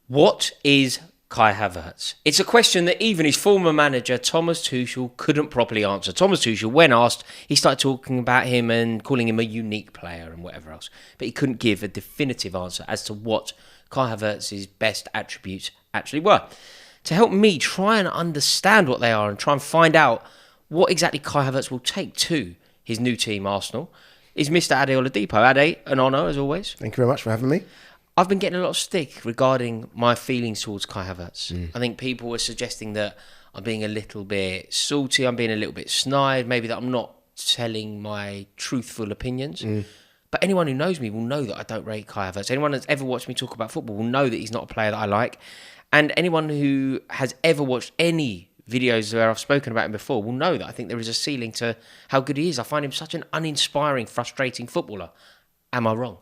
What is Kai Havertz? It's a question that even his former manager, Thomas Tuchel, couldn't properly answer. Thomas Tuchel, when asked, he started talking about him and calling him a unique player and whatever else. But he couldn't give a definitive answer as to what Kai Havertz's best attributes actually were. To help me try and understand what they are and try and find out what exactly Kai Havertz will take to his new team, Arsenal, is Mr. Ade Oladipo. Ade, an honour as always. Thank you very much for having me. I've been getting a lot of stick regarding my feelings towards Kai Havertz. I think people were suggesting that I'm being a little bit salty, I'm being a little bit snide, maybe that I'm not telling my truthful opinions. But anyone who knows me will know that I don't rate Kai Havertz. Anyone that's ever watched me talk about football will know that he's not a player that I like. And anyone who has ever watched any videos where I've spoken about him before will know that I think there is a ceiling to how good he is. I find him such an uninspiring, frustrating footballer. Am I wrong?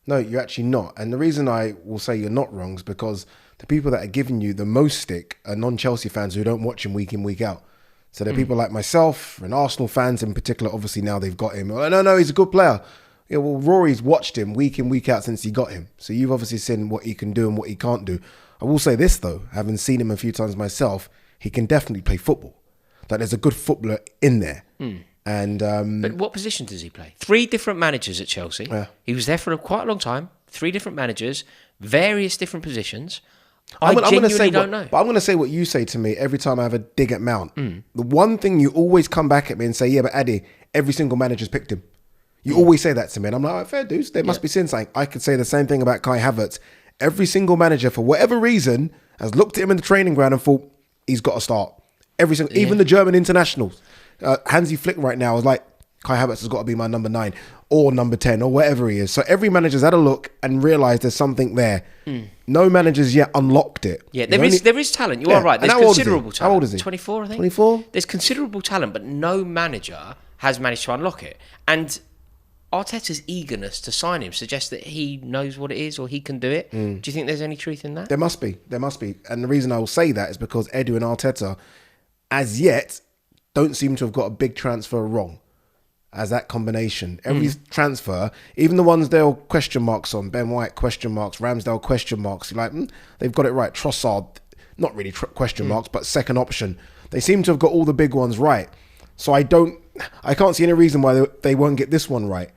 No, you're actually not. And the reason I will say you're not wrong is because the people that are giving you the most stick are non-Chelsea fans who don't watch him week in, week out. So there are people like myself and Arsenal fans in particular. Obviously now they've got him. Oh, no, he's a good player. Yeah, well, Rory's watched him week in, week out since he got him. So you've obviously seen what he can do and what he can't do. I will say this though, having seen him a few times myself, he can definitely play football. Like there's a good footballer in there. And But what position does he play? 3 different managers at Chelsea. Yeah. He was there for quite a long time. 3 different managers, various different positions. I'm I gonna genuinely don't what, know. But I'm going to say what you say to me every time I have a dig at Mount. The one thing you always come back at me and say, yeah, but Addy, every single manager's picked him. You always say that to me. And I'm like, oh, fair dues. There must be sin something. I could say the same thing about Kai Havertz. Every single manager, for whatever reason, has looked at him in the training ground and thought, he's got to start. Every single, even the German internationals. Hansi Flick right now is like, Kai Havertz has got to be my number 9 or number 10 or whatever he is. So every manager's had a look and realised there's something there. No manager's yet unlocked it. Yeah, there is talent. You are right. There's considerable talent. How old is he? 24, I think. 24? There's considerable talent, but no manager has managed to unlock it. And Arteta's eagerness to sign him suggests that he knows what it is or he can do it. Do you think there's any truth in that? There must be. And the reason I will say that is because Edu and Arteta, as yet, don't seem to have got a big transfer wrong. As that combination. Every transfer, even the ones they'll question marks on, Ben White question marks, Ramsdale question marks, you're like, they've got it right. Trossard, not really question marks, but second option. They seem to have got all the big ones right. So I can't see any reason why they won't get this one right.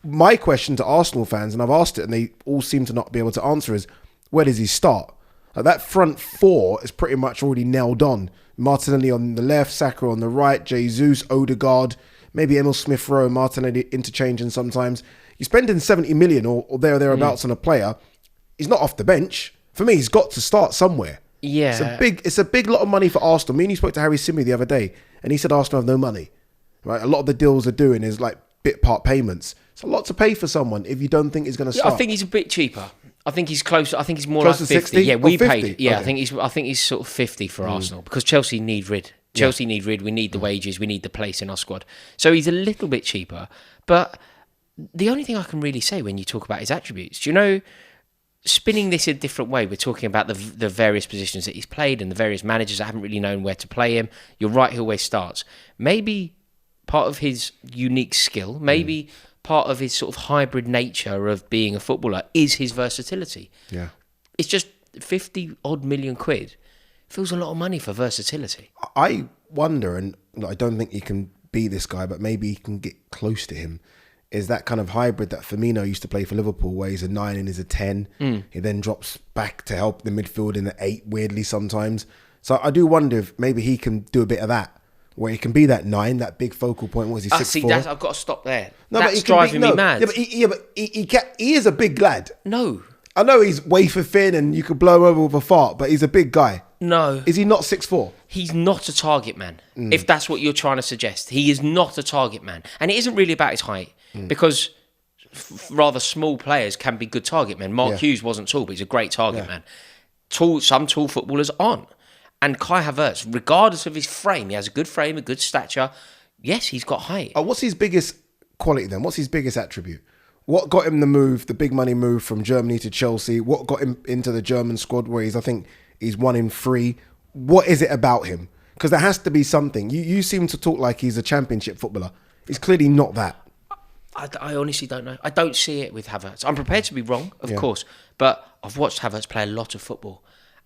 My question to Arsenal fans, and I've asked it and they all seem to not be able to answer, is where does he start? That front 4 is pretty much already nailed on. Martinelli on the left, Saka on the right, Jesus, Odegaard, maybe Emil Smith-Rowe, Martinelli interchanging sometimes. You're spending 70 million or thereabouts on a player. He's not off the bench. For me, he's got to start somewhere. Yeah. It's a big lot of money for Arsenal. Me and you spoke to Harry Simi the other day, and he said Arsenal have no money. Right? A lot of the deals they're doing is like bit part payments. It's a lot to pay for someone if you don't think he's going to start. I think he's a bit cheaper. I think he's close. I think he's more Close like to 50. 60? Yeah, Or we 50? paid. Yeah, Okay. I think he's sort of 50 for Arsenal because Chelsea need rid. Chelsea need rid. We need the wages. We need the place in our squad. So he's a little bit cheaper. But the only thing I can really say when you talk about his attributes, do you know, spinning this a different way, we're talking about the various positions that he's played and the various managers that haven't really known where to play him. You're right, he always starts. Maybe part of his unique skill, maybe part of his sort of hybrid nature of being a footballer is his versatility. Yeah. It's just 50 odd million quid. Feels a lot of money for versatility. I wonder, and I don't think he can be this guy, but maybe he can get close to him, is that kind of hybrid that Firmino used to play for Liverpool, where he's a 9 and he's a 10. He then drops back to help the midfield in the 8, weirdly sometimes. So I do wonder if maybe he can do a bit of that, where he can be that 9, that big focal point. What is he, 6'4"? I've got to stop there. No, That's driving me mad. Yeah, but he is a big lad. No. I know he's wafer thin and you could blow him over with a fart, but he's a big guy. No. Is he not 6'4"? He's not a target man, if that's what you're trying to suggest. He is not a target man. And it isn't really about his height, because rather small players can be good target men. Mark Hughes wasn't tall, but he's a great target man. Some tall footballers aren't. And Kai Havertz, regardless of his frame, he has a good frame, a good stature. Yes, he's got height. What's his biggest quality then? What's his biggest attribute? What got him the move, the big money move from Germany to Chelsea? What got him into the German squad where I think he's 1 in 3? What is it about him? Because there has to be something. You seem to talk like he's a championship footballer. He's clearly not that. I honestly don't know. I don't see it with Havertz. I'm prepared to be wrong, of course, but I've watched Havertz play a lot of football,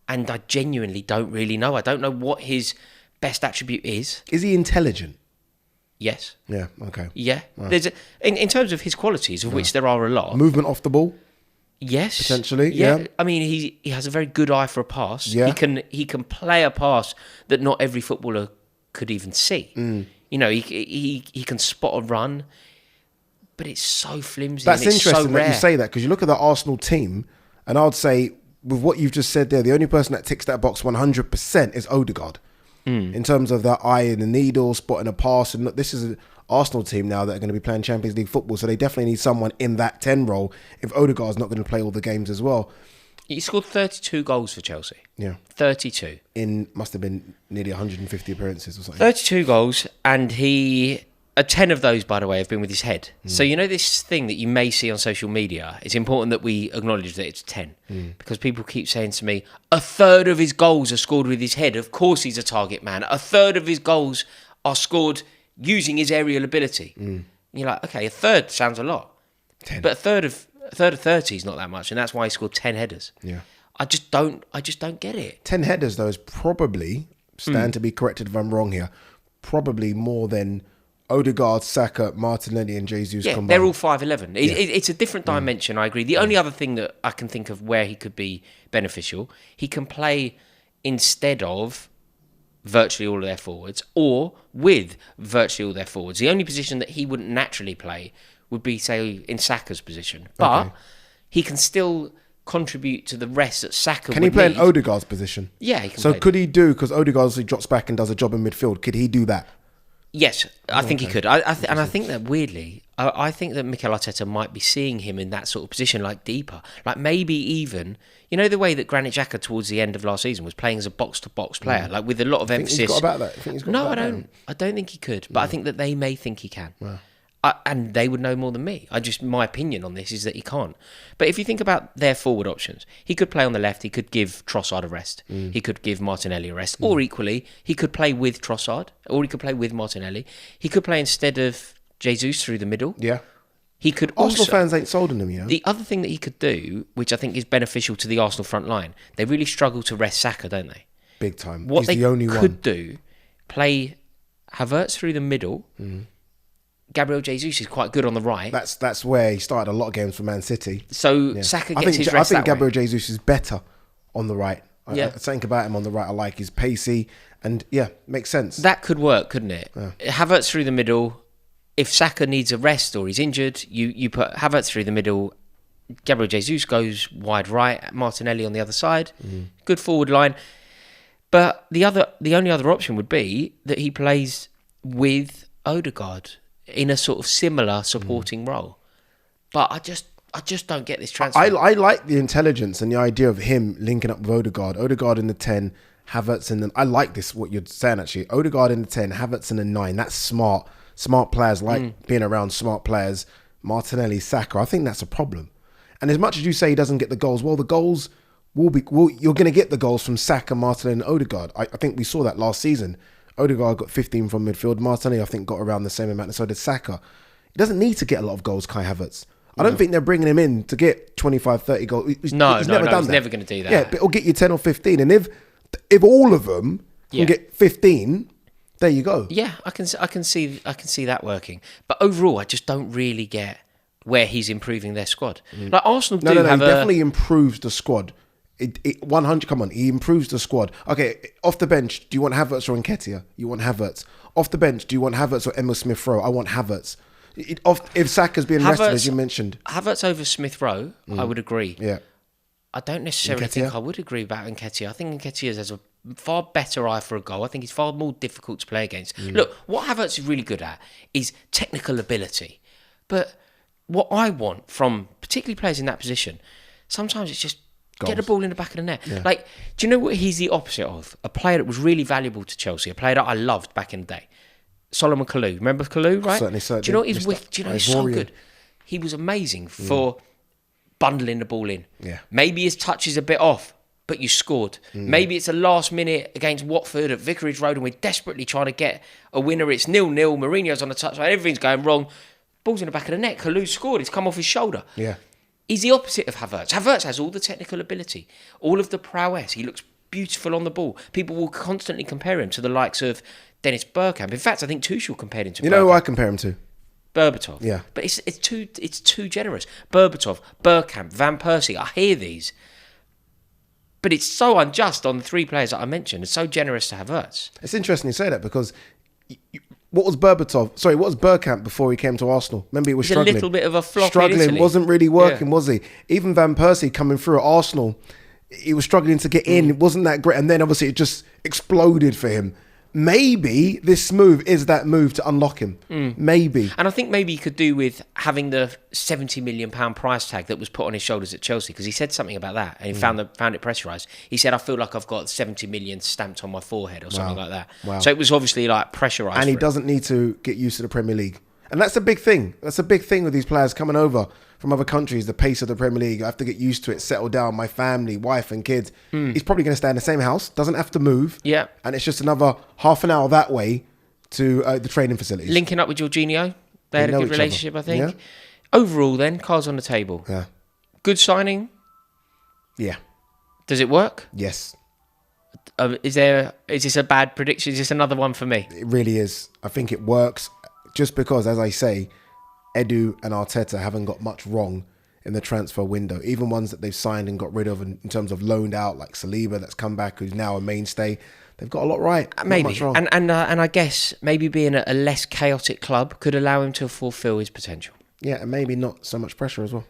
and I genuinely don't really know. I don't know what his best attribute is. Is he intelligent? Yes. Yeah. Okay. Yeah. There's in terms of his qualities, of which there are a lot. Movement off the ball. Yes. Potentially. Yeah. I mean, he has a very good eye for a pass. Yeah. He can play a pass that not every footballer could even see. You know, he can spot a run, but it's so flimsy. That's and it's interesting so rare. that you say that, because you look at the Arsenal team, and I would say with what you've just said there, the only person that ticks that box 100% is Odegaard. In terms of that eye in the needle, spotting a pass. And look, this is an Arsenal team now that are going to be playing Champions League football, so they definitely need someone in that 10 role if Odegaard's not going to play all the games as well. He scored 32 goals for Chelsea. Yeah. 32. Must have been nearly 150 appearances or something. 32 goals, and 10 of those, by the way, have been with his head. So you know this thing that you may see on social media, it's important that we acknowledge that it's 10. Because people keep saying to me, a third of his goals are scored with his head. Of course he's a target man. A third of his goals are scored using his aerial ability. And you're like, okay, a third sounds a lot. 10. But a third of 30 is not that much, and that's why he scored 10 headers. Yeah. I just don't get it. 10 headers, though, is probably, stand to be corrected if I'm wrong here, probably more than Odegaard, Saka, Martinelli and Jesus combined. They're all 5'11". It's a different dimension, I agree. The only other thing that I can think of where he could be beneficial, he can play instead of virtually all of their forwards or with virtually all their forwards. The only position that he wouldn't naturally play would be, say, in Saka's position. But he can still contribute to the rest that Saka Can would he play need. in Odegaard's position? Yeah, he can So play could he do, because Odegaard obviously drops back and does a job in midfield, could he do that? Yes, I think he could. And I think that weirdly, I think that Mikel Arteta might be seeing him in that sort of position, like deeper. Like maybe even, you know, the way that Granit Xhaka towards the end of last season was playing as a box-to-box player, like with a lot of emphasis. He's got about that. I think he's got No, about I that. don't. I don't think he could. But I think that they may think he can. Wow. And they would know more than me. My opinion on this is that he can't. But if you think about their forward options, he could play on the left. He could give Trossard a rest. He could give Martinelli a rest. Or equally, he could play with Trossard, or he could play with Martinelli. He could play instead of Jesus through the middle. Yeah. He could Arsenal also, fans ain't sold on him, you know. the other thing that he could do, which I think is beneficial to the Arsenal front line, they really struggle to rest Saka, don't they? Big time. What He's they the only could one. do, play Havertz through the middle. Gabriel Jesus is quite good on the right. That's where he started a lot of games for Man City. So Saka gets his rest I think that way. Gabriel Jesus is better on the right. Yeah. Something about him on the right I like. He's pacey and makes sense. That could work, couldn't it? Havertz through the middle. If Saka needs a rest or he's injured, you put Havertz through the middle. Gabriel Jesus goes wide right. Martinelli on the other side. Good forward line. But the only other option would be that he plays with Odegaard in a sort of similar supporting role. But I just don't get this transfer. I like the intelligence and the idea of him linking up with Odegaard. Odegaard in the 10, Havertz in the... I like this, what you're saying, actually. Odegaard in the 10, Havertz in the 9. That's smart. Smart players like being around smart players. Martinelli, Saka. I think that's a problem. And as much as you say he doesn't get the goals, well, the goals will be... you're going to get the goals from Saka, Martinelli and Odegaard. I think we saw that last season. Odegaard got 15 from midfield. Martinelli, I think, got around the same amount, and so did Saka. He doesn't need to get a lot of goals, Kai Havertz. I don't think they're bringing him in to get 25, 30 goals. He's never done he's that. never going to do that. Yeah, but he'll get you 10 or 15. And if all of them can get 15, there you go. Yeah, I can see that working. But overall, I just don't really get where he's improving their squad. Like Arsenal No, have he definitely improves the squad. 100, come on, he improves the squad. Okay, off the bench, do you want Havertz or Nketiah? You want Havertz. Off the bench, do you want Havertz or Emil Smith-Rowe? I want Havertz. If Saka's being rested, as you mentioned. Havertz over Smith-Rowe, I would agree. Yeah. I don't necessarily think I would agree about Nketiah. I think Nketiah has a far better eye for a goal. I think he's far more difficult to play against. Look, what Havertz is really good at is technical ability. But what I want from particularly players in that position, sometimes it's just get the ball in the back of the net. Yeah. Like, do you know what he's the opposite of? A player that was really valuable to Chelsea, a player that I loved back in the day. Solomon Kalou. Remember Kalou, right? Certainly. Do you know what he's with? Do you know he's so good? He was amazing for bundling the ball in. Yeah. Maybe his touch is a bit off, but you scored. Maybe it's a last minute against Watford at Vicarage Road and we're desperately trying to get a winner. It's 0-0. Mourinho's on the touchline. Everything's going wrong. Ball's in the back of the net. Kalou scored. It's come off his shoulder. Yeah. He's the opposite of Havertz. Havertz has all the technical ability, all of the prowess. He looks beautiful on the ball. People will constantly compare him to the likes of Dennis Bergkamp. In fact, I think Tuchel compared him to You Bergkamp. know who I compare him to? Berbatov. Yeah. But it's too generous. Berbatov, Bergkamp, Van Persie. I hear these. But it's so unjust on the three players that I mentioned. It's so generous to Havertz. It's interesting you say that because what was Bergkamp before he came to Arsenal? Remember, he was He's struggling. a little bit of a flop in Struggling, Italy. wasn't really working, was he? Even Van Persie coming through at Arsenal, he was struggling to get in. It wasn't that great. And then obviously it just exploded for him. Maybe this move is that move to unlock him. Maybe. And I think maybe he could do with having the £70 million price tag that was put on his shoulders at Chelsea, because he said something about that and he found it pressurised. He said, I feel like I've got 70 million stamped on my forehead or something like that. Wow. So it was obviously like pressurised. And he doesn't need to get used to the Premier League. And that's a big thing. That's a big thing with these players coming over from other countries, the pace of the Premier League. I have to get used to it, settle down, my family, wife and kids. He's probably going to stay in the same house, doesn't have to move. Yeah. And it's just another half an hour that way to the training facilities. Linking up with Jorginho. They had a know good each other. relationship, I think. Yeah. Overall then, cards on the table. Yeah. Good signing. Yeah. Does it work? Yes. Is this a bad prediction? Is this another one for me? It really is. I think it works just because, as I say, Edu and Arteta haven't got much wrong in the transfer window. Even ones that they've signed and got rid of in terms of loaned out, like Saliba that's come back, who's now a mainstay. They've got a lot right. Maybe. Not much wrong. And I guess maybe being a less chaotic club could allow him to fulfil his potential. Yeah, and maybe not so much pressure as well.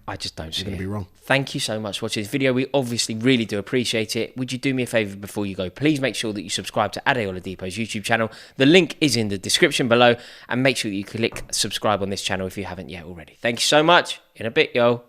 I just don't see it. You're going to be wrong. Thank you so much for watching this video. We obviously really do appreciate it. Would you do me a favour before you go? Please make sure that you subscribe to Ade Oladipo's YouTube channel. The link is in the description below. And make sure that you click subscribe on this channel if you haven't yet already. Thank you so much. In a bit, yo.